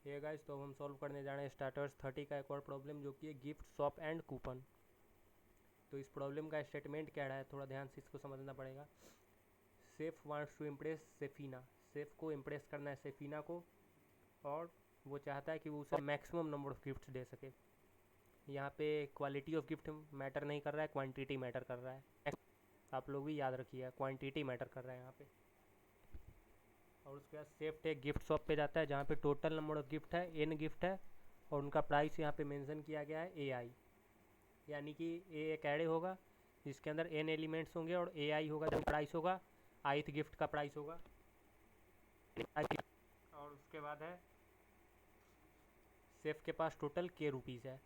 ये गाइस, तो हम सॉल्व करने जा रहे हैं स्टार्टर्स 30 का एक और प्रॉब्लम जो कि है गिफ्ट शॉप एंड कूपन। तो इस प्रॉब्लम का स्टेटमेंट क्या रहा है, थोड़ा ध्यान से इसको समझना पड़ेगा। Saif wants to impress Safina, Saif को इम्प्रेस करना है सेफीना को, और वो चाहता है कि वो उसे मैक्सिमम नंबर ऑफ गिफ्ट दे सके। यहाँ पे क्वालिटी ऑफ गिफ्ट मैटर नहीं कर रहा है, क्वांटिटी मैटर कर रहा है। आप लोग भी याद रखिए, क्वांटिटी मैटर कर रहा है यहाँ पे। और उसके बाद सेफ एक गिफ्ट शॉप पे जाता है जहाँ पे टोटल नंबर ऑफ गिफ्ट है, एन गिफ्ट है, और उनका प्राइस यहाँ पे मेंशन किया गया है AI। यानी कि ए एक एरे होगा जिसके अंदर एन एलिमेंट्स होंगे, और AI होगा जो प्राइस होगा, आइथ गिफ्ट का प्राइस होगा। और उसके बाद है सेफ के पास टोटल के रुपीज़ है,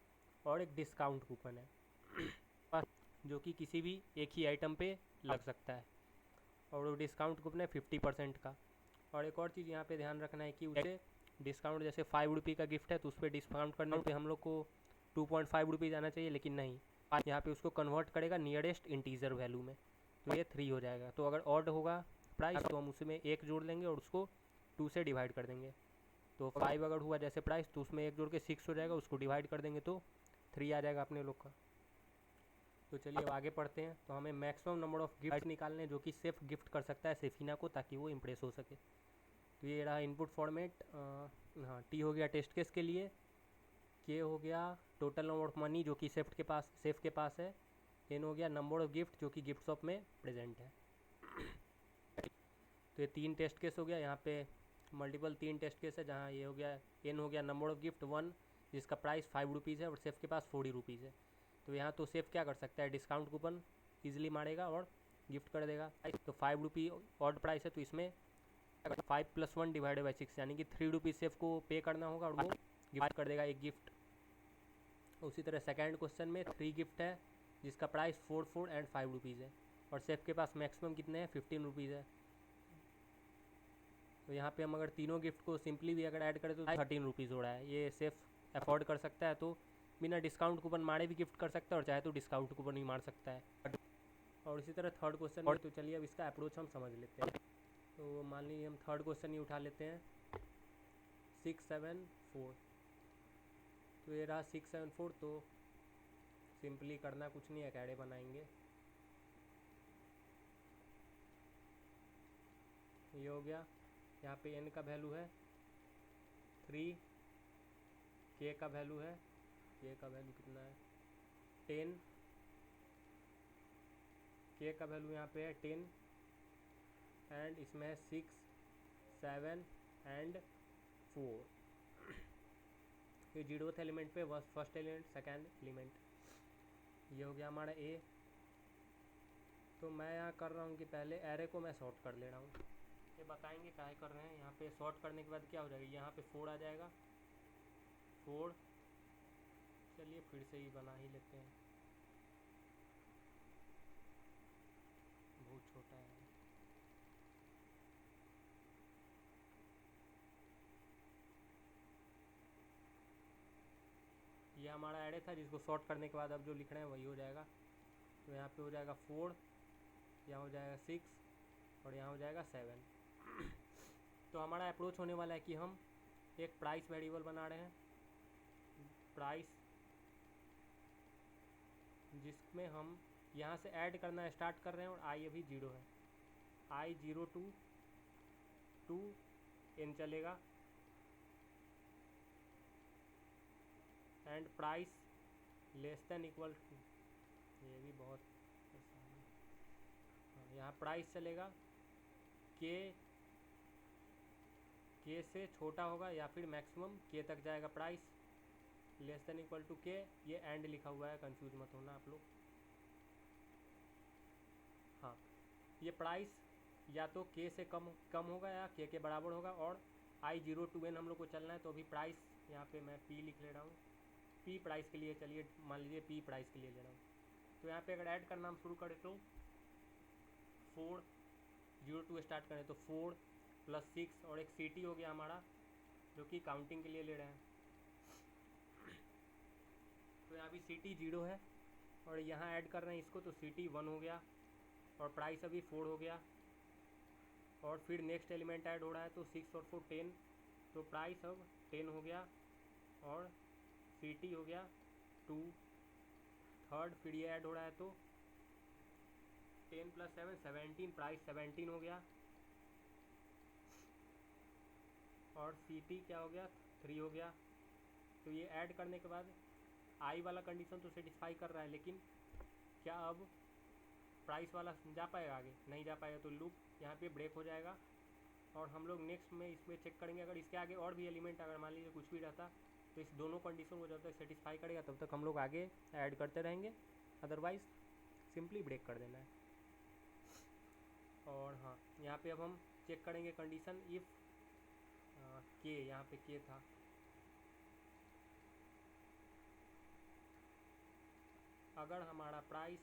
और एक डिस्काउंट कूपन है जो कि किसी भी एक ही आइटम पे लग सकता है, और वो डिस्काउंट कूपन है 50% का। और एक और चीज़ यहाँ पे ध्यान रखना है कि उसे डिस्काउंट, जैसे 5 रुपये का गिफ्ट है तो उस पर डिस्काउंट करने पे हम लोग को 2.5 रुपीज़ आना चाहिए, लेकिन नहीं, यहाँ पे उसको कन्वर्ट करेगा नियरेस्ट इंटीजर वैल्यू में, तो ये 3 हो जाएगा। तो अगर ऑड होगा प्राइस तो हम उसमें 1 जोड़ लेंगे और उसको 2 से डिवाइड कर देंगे। तो 5 अगर हुआ जैसे प्राइस, तो उसमें 1 जोड़ के 6 हो जाएगा, उसको डिवाइड कर देंगे तो 3 आ जाएगा अपने लोग का। तो चलिए अब आगे पढ़ते हैं। तो हमें मैक्सिमम नंबर ऑफ गिफ्ट निकालने हैं जो कि सेफ गिफ्ट कर सकता है सेफीना को, ताकि वो इम्प्रेस हो सके। तो ये रहा इनपुट फॉर्मेट। हाँ, टी हो गया टेस्ट केस के लिए, के हो गया टोटल नंबर ऑफ मनी जो कि सेफ के पास है, एन हो गया नंबर ऑफ गिफ्ट जो कि गिफ्ट शॉप में प्रेजेंट है। तो ये 3 टेस्ट केस हो गया। यहाँ पे मल्टीपल 3 टेस्ट केस है, जहाँ ये हो गया एन हो गया नंबर ऑफ गिफ्ट 1 जिसका प्राइस 5 रुपीज़ है और सेफ के पास 40 रुपीज़ है। तो यहाँ तो सेफ क्या कर सकता है, डिस्काउंट कूपन ईजिली मारेगा और गिफ्ट कर देगा। तो 5 रुपी ऑड प्राइस है, तो इसमें 5 + 1 डिवाइडेड बाई 6 यानी कि 3 रुपीज़ सेफ को पे करना होगा और वो गिफ्ट कर देगा एक गिफ्ट। उसी तरह सेकंड क्वेश्चन में 3 गिफ्ट है जिसका प्राइस 4, 4 एंड 5 रुपीज़ है, और सेफ के पास मैक्सिमम कितने हैं, 15 रुपीज़ है। तो यहाँ पे हम अगर तीनों गिफ्ट को सिंपली भी अगर ऐड करें तो 13 रुपीज़ हो रहा है। ये सेफ अफोर्ड कर सकता है, तो बिना डिस्काउंट कूपन मारे भी गिफ्ट कर सकता है, और चाहे तो डिस्काउंट कूपन ही मार सकता है। और इसी तरह थर्ड क्वेश्चन में, तो चलिए अब इसका अप्रोच हम समझ लेते हैं। तो मान लीजिए हम थर्ड क्वेश्चन ही उठा लेते हैं, 674। तो ये रहा 674। तो सिंपली करना कुछ नहीं है, एक एरे बनाएंगे। ये हो गया। यहाँ पे n का वैल्यू है 3, k का वैल्यू है, k का वैल्यू कितना है 10, k का वैल्यू यहाँ पे है 10, एंड इसमें है 6, 7 एंड 4। ये 0th एलिमेंट पे फर्स्ट एलिमेंट, सेकेंड एलिमेंट। ये हो गया हमारा a। तो मैं यहाँ कर रहा हूँ कि पहले एरे को मैं सॉर्ट कर ले रहा हूँ। ये बताएंगे क्या कर रहे हैं। यहाँ पे सॉर्ट करने के बाद क्या हो जाएगा, यहाँ पे 4 आ जाएगा, 4। चलिए फिर से ही बना ही लेते हैं, बहुत छोटा है। ये हमारा एरे था जिसको सॉर्ट करने के बाद अब जो लिख रहे हैं वही हो जाएगा। तो यहाँ पे हो जाएगा 4, यहाँ हो जाएगा 6, और यहाँ हो जाएगा 7। तो हमारा अप्रोच होने वाला है कि हम एक प्राइस वेरिएबल बना रहे हैं, प्राइस, जिसमें हम यहाँ से ऐड करना स्टार्ट कर रहे हैं, और आई अभी 0 है। आई 0 टू n चलेगा, and price less than equal to, ये भी बहुत आसान है। हाँ, यहाँ प्राइस चलेगा के से छोटा होगा या फिर मैक्सिमम के तक जाएगा price, less than equal to k. ये एंड लिखा हुआ है, कंफ्यूज मत होना आप लोग। हाँ, ये प्राइस या तो के से कम कम होगा या के बराबर होगा, और आई 0 टू n हम लोग को चलना है। तो अभी प्राइस यहाँ पे मैं p लिख ले रहा हूँ, p प्राइस के लिए, चलिए मान लीजिए p प्राइस के लिए ले रहा हूँ। तो यहाँ पे अगर ऐड करना हम शुरू करें तो 4, 0 टू स्टार्ट करें तो 4 + 6, और एक ct हो गया हमारा जो कि काउंटिंग के लिए ले रहे हैं। तो यहाँ भी ct 0 है, और यहाँ ऐड कर रहे हैं इसको, तो ct 1 हो गया, और प्राइस अभी 4 हो गया। और फिर नेक्स्ट एलिमेंट ऐड हो रहा है, तो 6 और 4 10, तो प्राइस अब 10 हो गया और सीटी हो गया 2, थर्ड फिर ये ऐड हो रहा है तो 10 + 7 17, प्राइस 17 हो गया और सीटी क्या हो गया 3 हो गया। तो ये ऐड करने के बाद आई वाला कंडीशन तो सेटिस्फाई कर रहा है, लेकिन क्या अब प्राइस वाला जा पाएगा आगे? नहीं जा पाएगा। तो लूप यहाँ पे ब्रेक हो जाएगा और हम लोग नेक्स्ट में इसमें चेक करेंगे अगर इसके आगे और भी एलिमेंट अगर मान लीजिए कुछ भी रहता तो इस दोनों कंडीशन को जब तक सेटिस्फाई करेगा तब तक हम लोग आगे ऐड करते रहेंगे, अदरवाइज़ सिंपली ब्रेक कर देना है। और हाँ, यहाँ पे अब हम चेक करेंगे कंडीशन इफ़ के, यहाँ पे के था, अगर हमारा प्राइस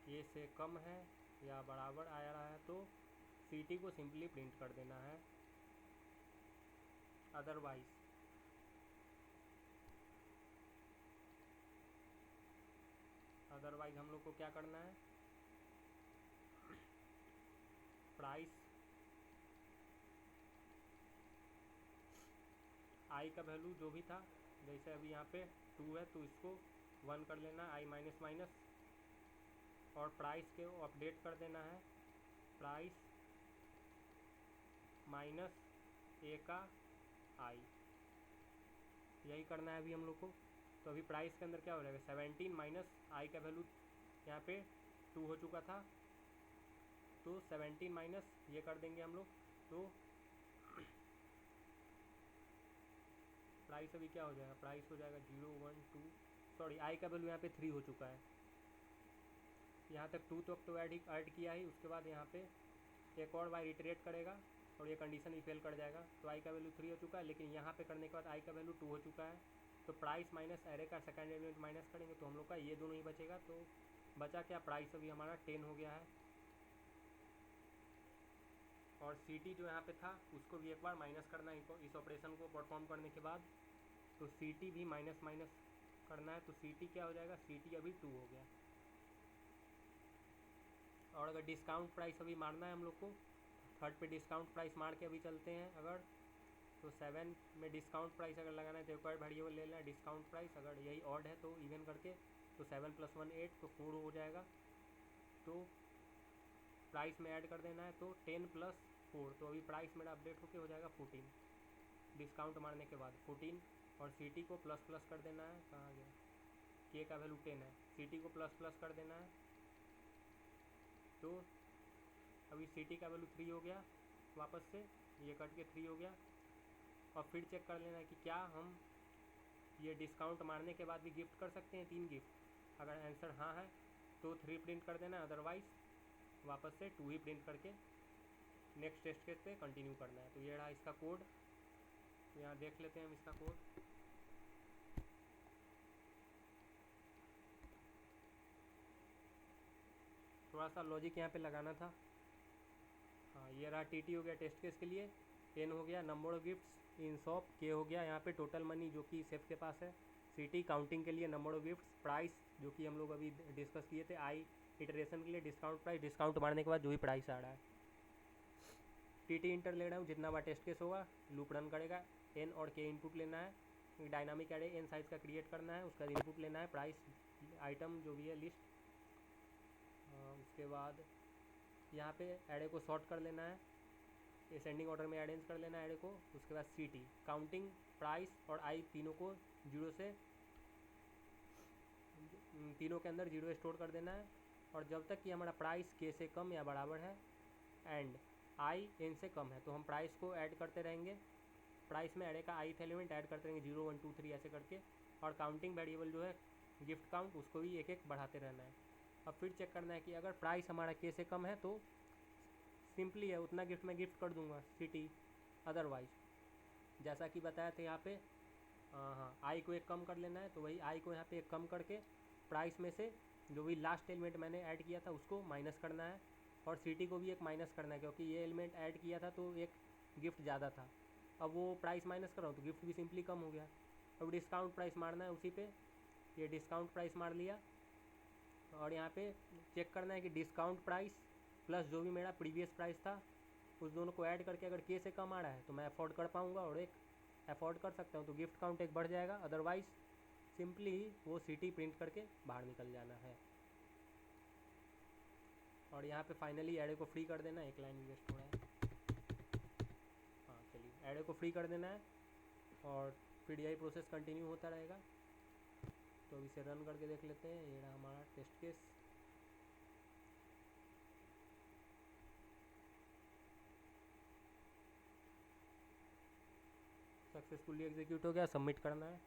के से कम है या बराबर आ रहा है तो सीटी को सिंपली प्रिंट कर देना है, अदरवाइज हम लोग को क्या करना है, प्राइस आई का वैल्यू जो भी था, जैसे अभी यहाँ पे 2 है तो इसको 1 कर लेना आई माइनस माइनस, और प्राइस के अपडेट कर देना है प्राइस माइनस ए का आई, यही करना है अभी हम लोग को। तो अभी प्राइस के अंदर क्या हो जाएगा 17 माइनस आई का वैल्यू यहाँ पे 2 हो चुका था तो 17 माइनस ये कर देंगे हम लोग, तो प्राइस अभी क्या हो जाएगा, प्राइस हो जाएगा 0 1 2, सॉरी आई का वैल्यू यहाँ पे 3 हो चुका है, यहाँ तक 2 तक तो ऐड किया ही, उसके बाद यहाँ पे एक और बार इटरेट करेगा और ये कंडीशन भी फेल कर जाएगा। तो आई का वैल्यू 3 हो चुका है, लेकिन यहाँ पे करने के बाद आई का वैल्यू 2 हो चुका है, तो प्राइस माइनस एरे का सेकेंड एलिमेंट माइनस करेंगे तो हम लोग का ये दोनों ही बचेगा। तो बचा क्या, प्राइस अभी हमारा 10 हो गया है और सीटी जो यहाँ पे था उसको भी एक बार माइनस करना है इस ऑपरेशन को परफॉर्म करने के बाद, तो सीटी भी माइनस माइनस करना है, तो सीटी क्या हो जाएगा, सीटी अभी 2 हो गया। और अगर डिस्काउंट प्राइस अभी मारना है हम लोग को, थर्ड पे डिस्काउंट प्राइस मार के अभी चलते हैं अगर, तो 7 में डिस्काउंट प्राइस अगर लगाना है तो रिक्वायर्ड वेरिएबल ले लेना है डिस्काउंट प्राइस, अगर यही ऑड है तो इवन करके, तो 7 + 1 8 तो 4 हो जाएगा, तो प्राइस में ऐड कर देना है तो 10 + 4, तो अभी प्राइस मेरा अपडेट होके हो जाएगा 14 डिस्काउंट मारने के बाद 14, और सीटी को प्लस प्लस कर देना है, कहाँ गया, के का वैल्यू 10 है, सीटी को प्लस प्लस कर देना है, तो अभी सीटी का वैल्यू 3 हो गया, वापस से ये कट के 3 हो गया। और फिर चेक कर लेना है कि क्या हम ये डिस्काउंट मारने के बाद भी गिफ्ट कर सकते हैं 3 गिफ्ट, अगर आंसर हाँ है तो 3 प्रिंट कर देना, अदरवाइज वापस से 2 ही प्रिंट करके नेक्स्ट टेस्ट केस पे कंटिन्यू करना है। तो ये रहा इसका कोड, तो यहाँ देख लेते हैं हम इसका कोड। थोड़ा सा लॉजिक यहाँ पे लगाना था। हाँ, ये रहा टीटी हो गया टेस्ट केस के लिए, 10 हो गया number of gifts in shop, के हो गया यहाँ पे टोटल मनी जो कि सेफ के पास है, सीटी काउंटिंग के लिए नंबर ऑफ गिफ्ट्स, प्राइस जो कि हम लोग अभी डिस्कस किए थे, आई इटरेशन के लिए डिस्काउंट प्राइस, डिस्काउंट मारने के बाद जो भी प्राइस आ रहा है, टीटी इंटर ले रहा हूँ, जितना बार टेस्ट केस होगा लूप रन करेगा, एन और के इनपुट लेना है, डायनामिक एरे एन साइज़ का क्रिएट करना है, उसका इनपुट लेना है प्राइस आइटम जो भी है लिस्ट, उसके बाद यहाँ पे एरे को सॉर्ट कर लेना है, असेंडिंग ऑर्डर में अरेंज कर लेना है एरे को, उसके बाद सीटी काउंटिंग प्राइस और आई तीनों को 0 से, तीनों के अंदर 0 स्टोर कर देना है, और जब तक कि हमारा प्राइस के से कम या बराबर है एंड आई एन से कम है तो हम प्राइस को ऐड करते रहेंगे, प्राइस में एरे का आई एलिमेंट ऐड करते रहेंगे 0 1 2 3 ऐसे करके, और काउंटिंग वेरिएबल जो है गिफ्ट काउंट उसको भी एक एक बढ़ाते रहना है। अब फिर चेक करना है कि अगर प्राइस हमारा के से कम है तो सिंपली है उतना गिफ्ट मैं गिफ्ट कर दूंगा सिटी, अदरवाइज जैसा कि बताया था यहाँ पे हाँ आई को एक कम कर लेना है, तो वही आई को यहाँ पे एक कम करके प्राइस में से जो भी लास्ट एलिमेंट मैंने ऐड किया था उसको माइनस करना है, और सिटी को भी एक माइनस करना है क्योंकि ये एलिमेंट ऐड किया था तो एक गिफ्ट ज़्यादा था, अब वो प्राइस माइनस कर रहा हूँ तो गिफ्ट भी सिंपली कम हो गया। अब डिस्काउंट प्राइस मारना है उसी पे, ये डिस्काउंट प्राइस मार लिया, और यहाँ पे चेक करना है कि डिस्काउंट प्राइस प्लस जो भी मेरा प्रीवियस प्राइस था उस दोनों को ऐड करके अगर के से कम आ रहा है तो मैं अफोर्ड कर पाऊँगा और एक अफोर्ड कर सकता हूँ तो गिफ्ट काउंट एक बढ़ जाएगा, अदरवाइज़ सिंपली वो सिटी प्रिंट करके बाहर निकल जाना है। और यहाँ पे फाइनली एरे को फ्री कर देना है, एक लाइन वेस्ट हो रहा है। हाँ चलिए, एरे को फ्री कर देना है और पीडीआई प्रोसेस कंटिन्यू होता रहेगा। तो अब इसे रन करके देख लेते हैं, ये रहा हमारा टेस्ट केस। सक्सेसफुली एग्जीक्यूट हो गया, सबमिट करना है।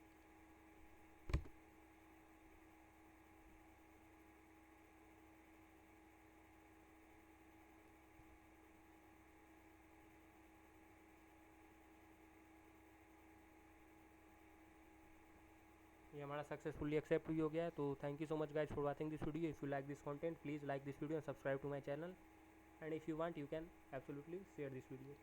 ये हमारा सक्सेसफुली एक्सेप्ट भी हो गया है। तो thank you so much guys for watching this video. If you like this content please like this video and subscribe to my channel, and if you want you can absolutely share this video.